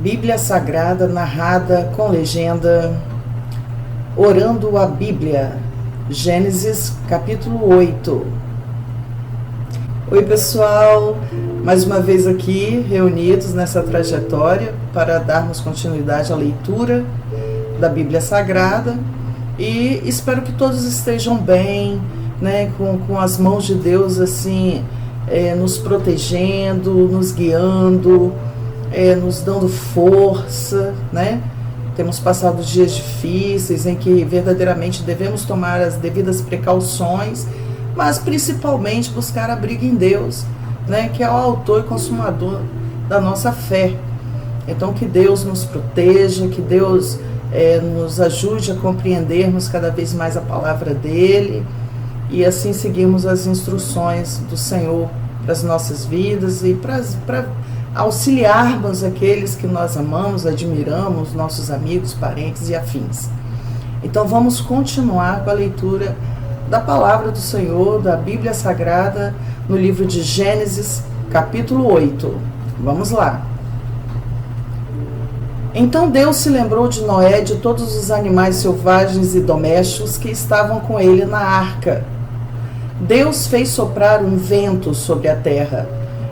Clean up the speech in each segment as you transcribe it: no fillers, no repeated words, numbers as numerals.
Bíblia Sagrada narrada com legenda, Orando a Bíblia, Gênesis capítulo 8. Oi pessoal, mais uma vez aqui reunidos nessa trajetória para darmos continuidade à leitura da Bíblia Sagrada e espero que todos estejam bem, né, com as mãos de Deus assim, nos protegendo, nos guiando, nos dando força, né? Temos passado dias difíceis em que verdadeiramente devemos tomar as devidas precauções, mas principalmente buscar abrigo em Deus, né? Que é o autor e consumador da nossa fé. Então que Deus nos proteja, que Deus nos ajude a compreendermos cada vez mais a palavra dEle e assim seguirmos as instruções do Senhor para as nossas vidas e para auxiliarmos aqueles que nós amamos, admiramos, nossos amigos, parentes e afins. Então vamos continuar com a leitura da palavra do Senhor, da Bíblia Sagrada, no livro de Gênesis, capítulo 8. Vamos lá. Então Deus se lembrou de Noé e de todos os animais selvagens e domésticos que estavam com ele na arca. Deus fez soprar um vento sobre a terra,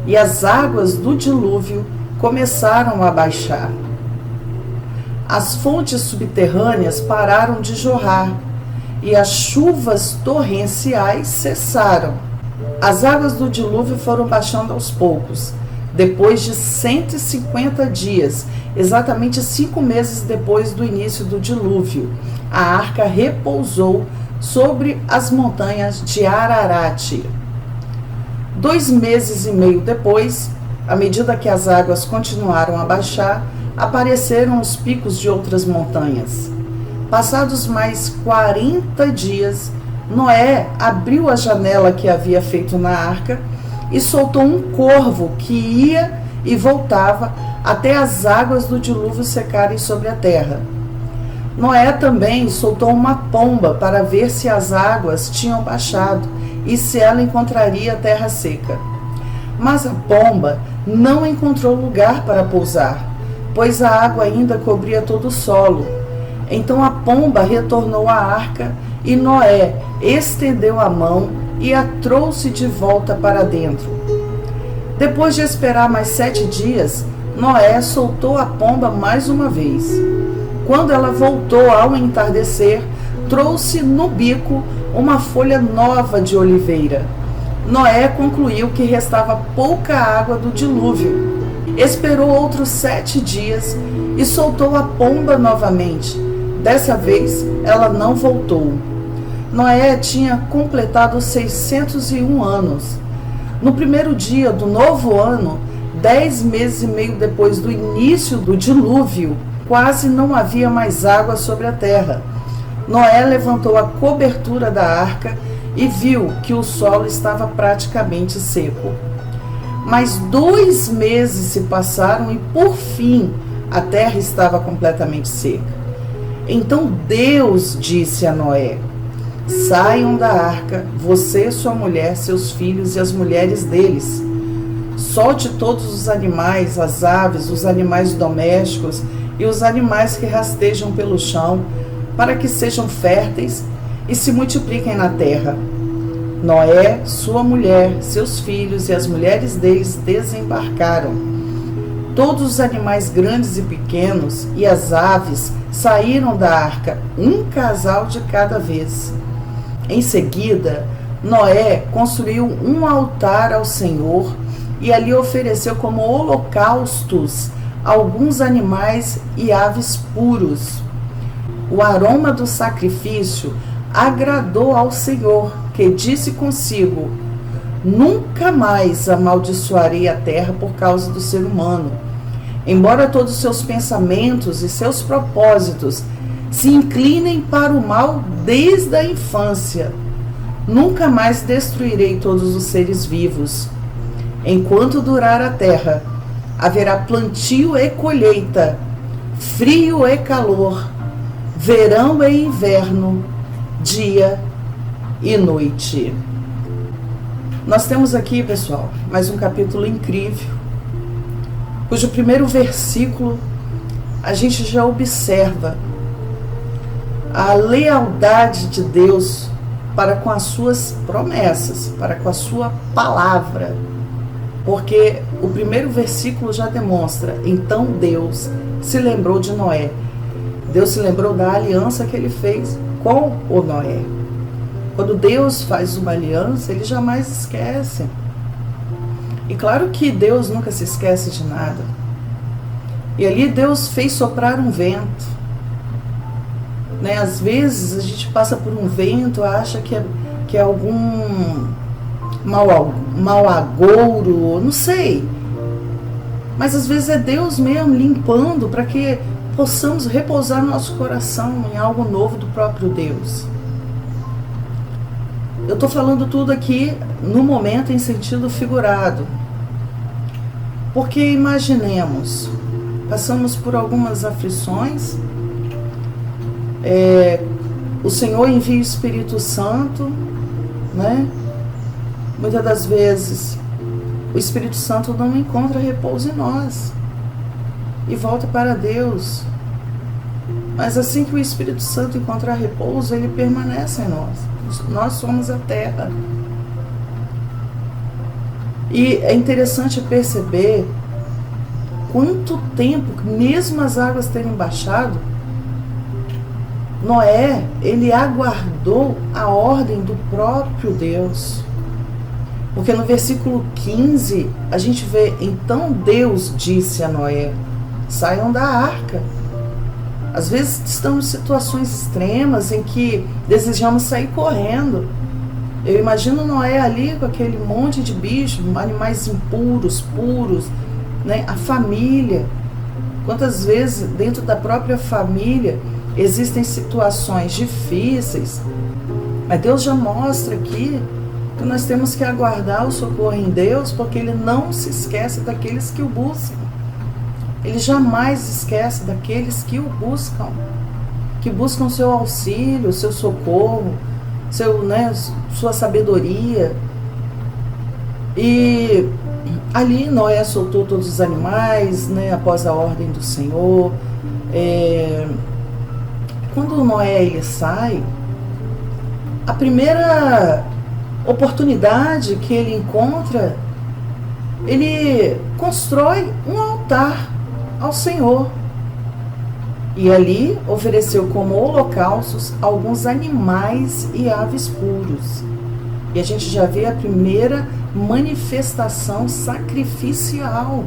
e as águas do dilúvio começaram a baixar. As fontes subterrâneas pararam de jorrar, e as chuvas torrenciais cessaram. As águas do dilúvio foram baixando aos poucos. Depois de 150 dias, exatamente 5 meses depois do início do dilúvio, a arca repousou sobre as montanhas de Ararat. 2 meses e meio depois, à medida que as águas continuaram a baixar, apareceram os picos de outras montanhas. Passados mais 40 dias, Noé abriu a janela que havia feito na arca e soltou um corvo que ia e voltava até as águas do dilúvio secarem sobre a terra. Noé também soltou uma pomba para ver se as águas tinham baixado e se ela encontraria a terra seca. Mas a pomba não encontrou lugar para pousar, pois a água ainda cobria todo o solo. Então a pomba retornou à arca e Noé estendeu a mão e a trouxe de volta para dentro. Depois de esperar mais 7 dias, Noé soltou a pomba mais uma vez. Quando ela voltou ao entardecer, trouxe no bico uma folha nova de oliveira. Noé concluiu que restava pouca água do dilúvio. Esperou outros 7 dias e soltou a pomba novamente. Dessa vez, ela não voltou. Noé tinha completado 601 anos. No primeiro dia do novo ano, 10 meses e meio depois do início do dilúvio, quase não havia mais água sobre a terra. Noé levantou a cobertura da arca e viu que o solo estava praticamente seco. Mas 2 meses se passaram e, por fim, a terra estava completamente seca. Então Deus disse a Noé: saiam da arca, você, sua mulher, seus filhos e as mulheres deles. Solte todos os animais, as aves, os animais domésticos e os animais que rastejam pelo chão, para que sejam férteis e se multipliquem na terra. Noé, sua mulher, seus filhos e as mulheres deles desembarcaram. Todos os animais grandes e pequenos e as aves saíram da arca, um casal de cada vez. Em seguida, Noé construiu um altar ao Senhor e ali ofereceu como holocaustos alguns animais e aves puros. O aroma do sacrifício agradou ao Senhor, que disse consigo: nunca mais amaldiçoarei a terra por causa do ser humano. Embora todos os seus pensamentos e seus propósitos se inclinem para o mal desde a infância, nunca mais destruirei todos os seres vivos. Enquanto durar a terra, haverá plantio e colheita, frio e calor, verão e inverno, dia e noite. Nós temos aqui, pessoal, mais um capítulo incrível, cujo primeiro versículo a gente já observa a lealdade de Deus para com as suas promessas, para com a sua palavra. Porque o primeiro versículo já demonstra: então Deus se lembrou de Noé. Deus se lembrou da aliança que ele fez com o Noé. Quando Deus faz uma aliança, ele jamais esquece. E claro que Deus nunca se esquece de nada. E ali Deus fez soprar um vento. Né? Às vezes a gente passa por um vento, acha que é algum mau agouro, não sei. Mas às vezes é Deus mesmo limpando para que possamos repousar nosso coração em algo novo do próprio Deus. Eu estou falando tudo aqui no momento em sentido figurado. Porque imaginemos, passamos por algumas aflições, o Senhor envia o Espírito Santo, né? Muitas das vezes o Espírito Santo não encontra repouso em nós e volta para Deus. Mas assim que o Espírito Santo encontrar repouso, ele permanece em nós. Nós somos a terra. E é interessante perceber quanto tempo, mesmo as águas terem baixado, Noé, ele aguardou a ordem do próprio Deus. Porque no versículo 15, a gente vê: então Deus disse a Noé, saiam da arca. Às vezes estamos em situações extremas em que desejamos sair correndo. Eu imagino Noé ali com aquele monte de bichos, animais impuros, puros, né? A família. Quantas vezes dentro da própria família existem situações difíceis, mas Deus já mostra aqui que nós temos que aguardar o socorro em Deus, porque Ele não se esquece daqueles que o buscam. Ele jamais esquece daqueles que o buscam, que buscam seu auxílio, seu socorro, sua sabedoria. E ali Noé soltou todos os animais, né, após a ordem do Senhor. Quando Noé ele sai, a primeira oportunidade que ele encontra, ele constrói um altar ao Senhor. E ali ofereceu como holocaustos alguns animais e aves puros. E a gente já vê a primeira manifestação sacrificial.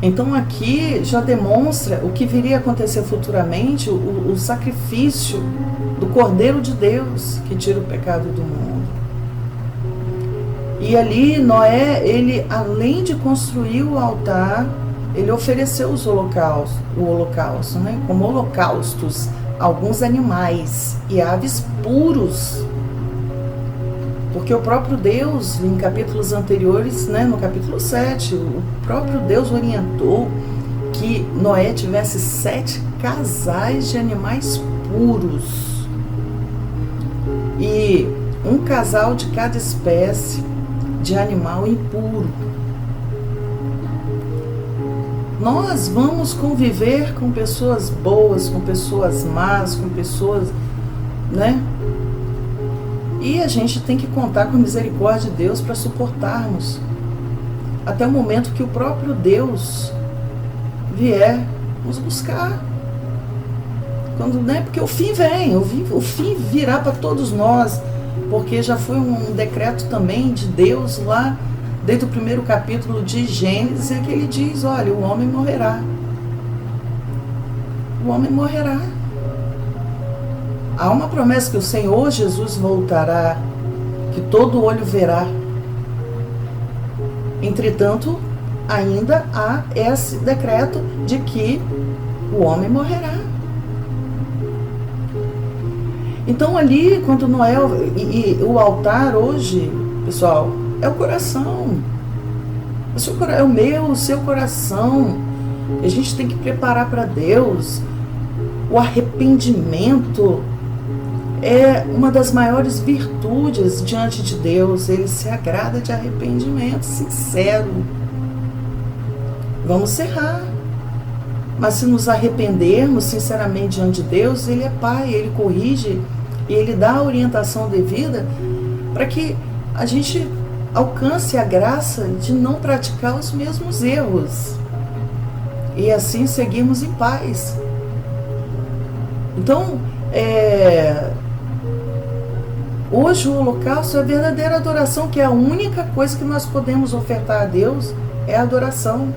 Então aqui já demonstra o que viria a acontecer futuramente, o sacrifício do Cordeiro de Deus que tira o pecado do mundo. E ali Noé, ele além de construir o altar, ele ofereceu o holocausto, né? Como holocaustos, alguns animais e aves puros. Porque o próprio Deus, em capítulos anteriores, né, no capítulo 7, o próprio Deus orientou que Noé tivesse 7 casais de animais puros. E um casal de cada espécie de animal impuro. Nós vamos conviver com pessoas boas, com pessoas más, com pessoas, né? E a gente tem que contar com a misericórdia de Deus para suportarmos até o momento que o próprio Deus vier nos buscar. Quando, né? Porque o fim vem, o fim virá para todos nós, porque já foi um decreto também de Deus lá, desde o primeiro capítulo de Gênesis, em que ele diz: olha, o homem morrerá. O homem morrerá. Há uma promessa que o Senhor Jesus voltará, que todo olho verá. Entretanto, ainda há esse decreto de que o homem morrerá. Então ali, quando Noé, e o altar hoje, pessoal, é o coração. É o meu, o seu coração. A gente tem que preparar para Deus. O arrependimento é uma das maiores virtudes diante de Deus. Ele se agrada de arrependimento sincero. Vamos errar. Mas se nos arrependermos sinceramente diante de Deus, Ele é Pai, Ele corrige e Ele dá a orientação devida para que a gente alcance a graça de não praticar os mesmos erros e assim seguirmos em paz. Então, hoje o holocausto é a verdadeira adoração, que é a única coisa que nós podemos ofertar a Deus, é a adoração,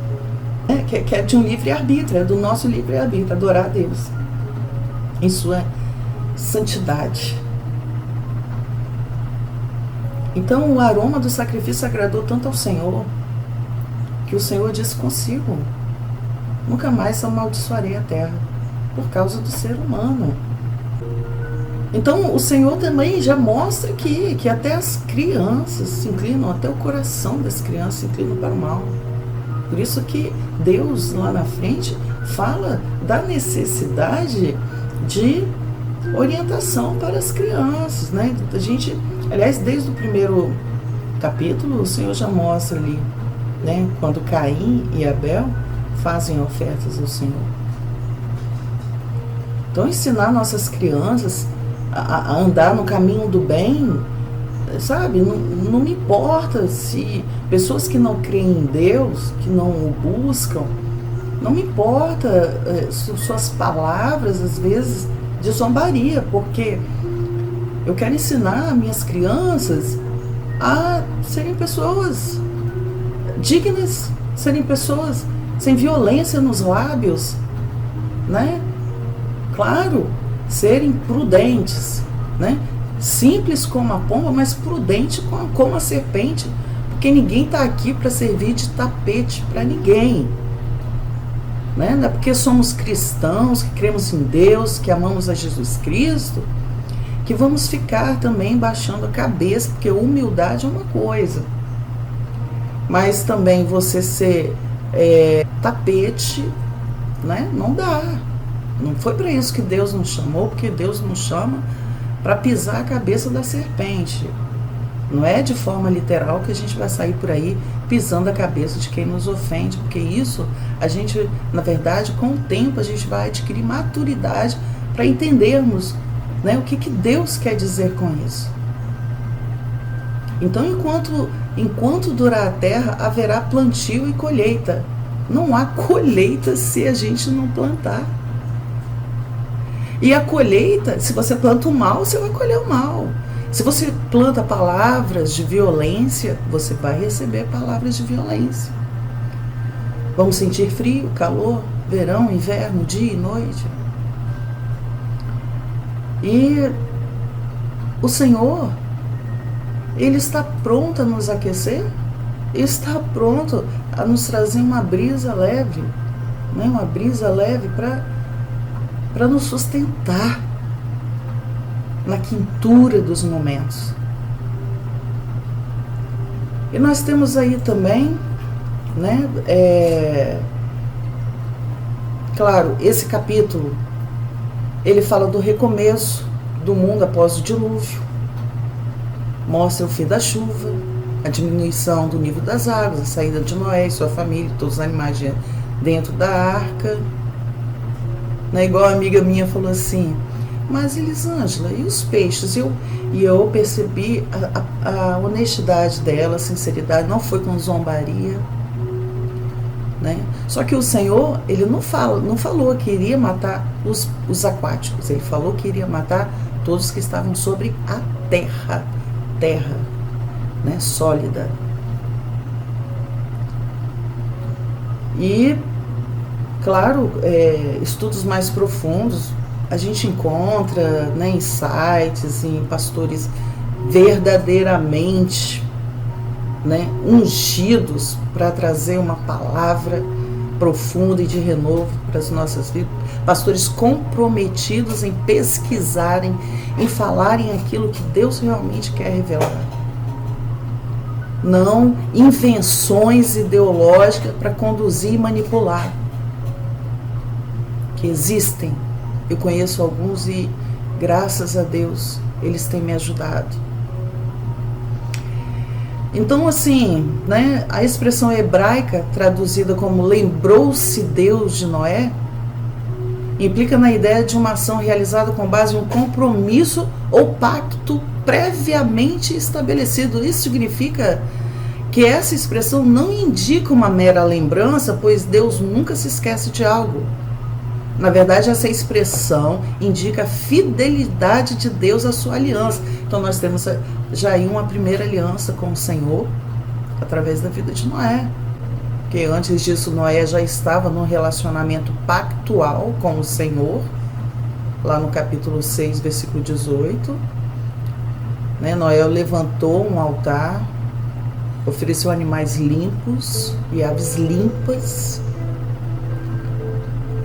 né? Que é de um livre-arbítrio, é do nosso livre-arbítrio, adorar a Deus em sua santidade. Então o aroma do sacrifício agradou tanto ao Senhor, que o Senhor disse consigo: nunca mais amaldiçoarei a terra, por causa do ser humano. Então o Senhor também já mostra que até as crianças se inclinam, até o coração das crianças se inclina para o mal. Por isso que Deus lá na frente fala da necessidade de orientação para as crianças, né? A gente, aliás, desde o primeiro capítulo, o Senhor já mostra ali, né? Quando Caim e Abel fazem ofertas ao Senhor. Então, ensinar nossas crianças a andar no caminho do bem, sabe? Não me importa se pessoas que não creem em Deus, que não o buscam, não me importa suas palavras, às vezes, de zombaria, porque eu quero ensinar minhas crianças a serem pessoas dignas, serem pessoas sem violência nos lábios, né? Claro, serem prudentes, né? Simples como a pomba, mas prudente como a serpente, porque ninguém está aqui para servir de tapete para ninguém, né? Não é porque somos cristãos, que cremos em Deus, que amamos a Jesus Cristo, que vamos ficar também baixando a cabeça, porque humildade é uma coisa, mas também você ser tapete, né? Não dá. Não foi para isso que Deus nos chamou, porque Deus nos chama para pisar a cabeça da serpente. Não é de forma literal que a gente vai sair por aí pisando a cabeça de quem nos ofende, porque isso a gente, na verdade, com o tempo a gente vai adquirir maturidade para entendermos, né, o que Deus quer dizer com isso. Então, enquanto durar a terra, haverá plantio e colheita. Não há colheita se a gente não plantar. E a colheita, se você planta o mal, você vai colher o mal. Se você planta palavras de violência, você vai receber palavras de violência. Vamos sentir frio, calor, verão, inverno, dia e noite. E o Senhor, Ele está pronto a nos aquecer, Ele está pronto a nos trazer uma brisa leve, né? Uma brisa leve para nos sustentar na quintura dos momentos. E nós temos aí também, né, claro, esse capítulo, ele fala do recomeço do mundo após o dilúvio, mostra o fim da chuva, a diminuição do nível das águas, a saída de Noé e sua família, todos os animais dentro da arca. Né, igual a amiga minha falou assim: mas Elisângela, e os peixes? E eu percebi a honestidade dela, a sinceridade, não foi com zombaria, né? Só que o Senhor, Ele não falou que iria matar os aquáticos, Ele falou que iria matar todos que estavam sobre a terra, né, sólida. E claro, estudos mais profundos, a gente encontra, né, em sites, em pastores verdadeiramente, né, ungidos para trazer uma palavra profunda e de renovo para as nossas vidas. Pastores comprometidos em pesquisarem, em falarem aquilo que Deus realmente quer revelar. Não invenções ideológicas para conduzir e manipular. Que existem, eu conheço alguns e graças a Deus eles têm me ajudado. Então, assim, né, a expressão hebraica traduzida como lembrou-se Deus de Noé, implica na ideia de uma ação realizada com base em um compromisso ou pacto previamente estabelecido. Isso significa que essa expressão não indica uma mera lembrança, pois Deus nunca se esquece de algo. Na verdade, essa expressão indica a fidelidade de Deus à sua aliança. Então, nós temos já aí uma primeira aliança com o Senhor, através da vida de Noé. Porque antes disso, Noé já estava num relacionamento pactual com o Senhor, lá no capítulo 6, versículo 18. Noé levantou um altar, ofereceu animais limpos e aves limpas.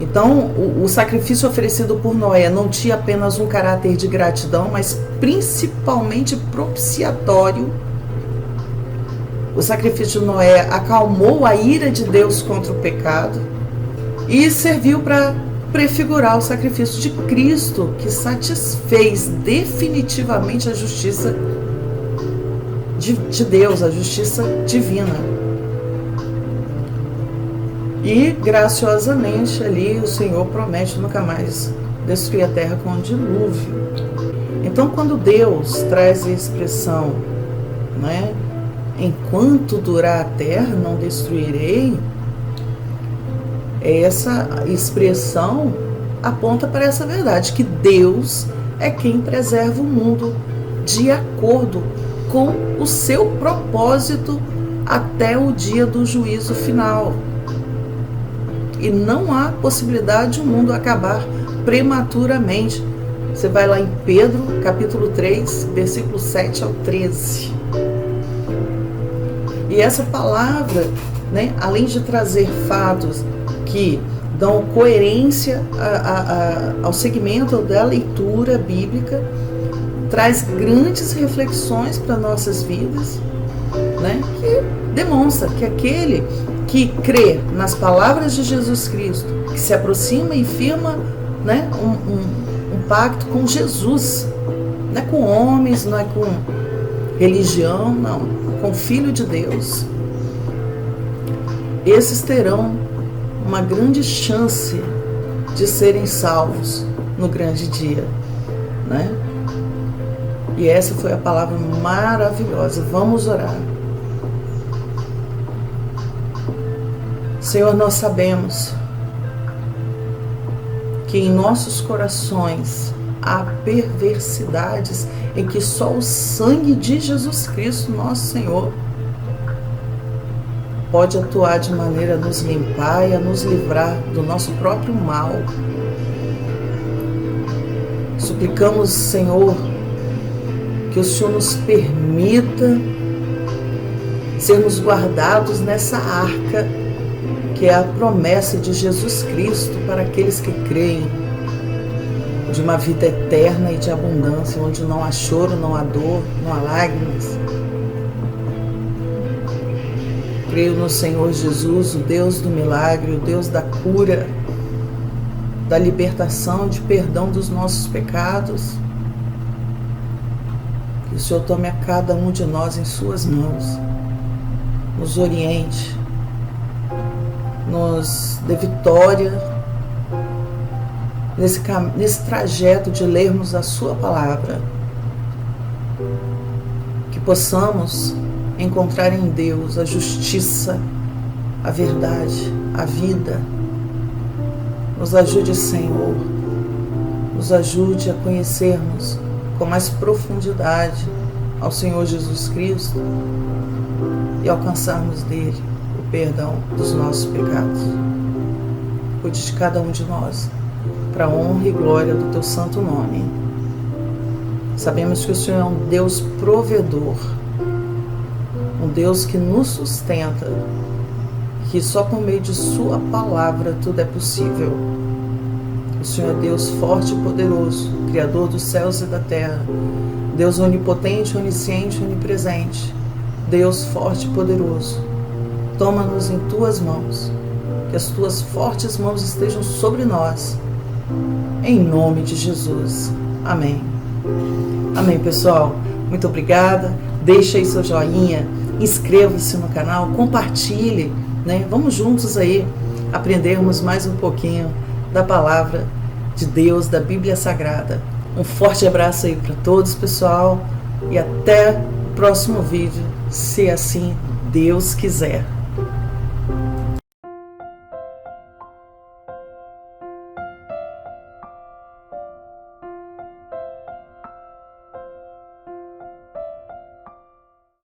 Então, o sacrifício oferecido por Noé não tinha apenas um caráter de gratidão, mas principalmente propiciatório. O sacrifício de Noé acalmou a ira de Deus contra o pecado e serviu para prefigurar o sacrifício de Cristo, que satisfez definitivamente a justiça de Deus, a justiça divina. E graciosamente ali o Senhor promete nunca mais destruir a terra com um dilúvio. Então, quando Deus traz a expressão, enquanto durar a terra, não destruirei, essa expressão aponta para essa verdade, que Deus é quem preserva o mundo de acordo com o seu propósito até o dia do juízo final. E não há possibilidade de o mundo acabar prematuramente. Você vai lá em Pedro, capítulo 3, versículo 7 ao 13. E essa palavra, além de trazer fatos que dão coerência ao segmento da leitura bíblica, traz grandes reflexões para nossas vidas, que demonstra que aquele que crê nas palavras de Jesus Cristo, que se aproxima e firma um pacto com Jesus, não é com homens, não é com religião, não, com o Filho de Deus, esses terão uma grande chance de serem salvos no grande dia, E essa foi a palavra maravilhosa. Vamos orar. Senhor, nós sabemos que em nossos corações há perversidades em que só o sangue de Jesus Cristo, nosso Senhor, pode atuar de maneira a nos limpar e a nos livrar do nosso próprio mal. Suplicamos, Senhor, que o Senhor nos permita sermos guardados nessa arca, que é a promessa de Jesus Cristo para aqueles que creem, de uma vida eterna e de abundância, onde não há choro, não há dor, não há lágrimas. Creio no Senhor Jesus, o Deus do milagre, o Deus da cura, da libertação, de perdão dos nossos pecados. Que o Senhor tome a cada um de nós em suas mãos, nos oriente, nos dê vitória nesse trajeto de lermos a sua palavra, que possamos encontrar em Deus a justiça, a verdade, a vida. Nos ajude, Senhor, nos ajude a conhecermos com mais profundidade ao Senhor Jesus Cristo e alcançarmos dele o perdão dos nossos pecados. Cuide de cada um de nós, para a honra e glória do teu santo nome. Sabemos que o Senhor é um Deus provedor, um Deus que nos sustenta, que só por meio de sua palavra tudo é possível. O Senhor é Deus forte e poderoso, Criador dos céus e da terra, Deus onipotente, onisciente, onipresente, Deus forte e poderoso. Toma-nos em tuas mãos, que as tuas fortes mãos estejam sobre nós, em nome de Jesus. Amém. Amém, pessoal. Muito obrigada. Deixe aí seu joinha, inscreva-se no canal, compartilhe, Vamos juntos aí aprendermos mais um pouquinho da palavra de Deus, da Bíblia Sagrada. Um forte abraço aí para todos, pessoal, e até o próximo vídeo, se assim Deus quiser.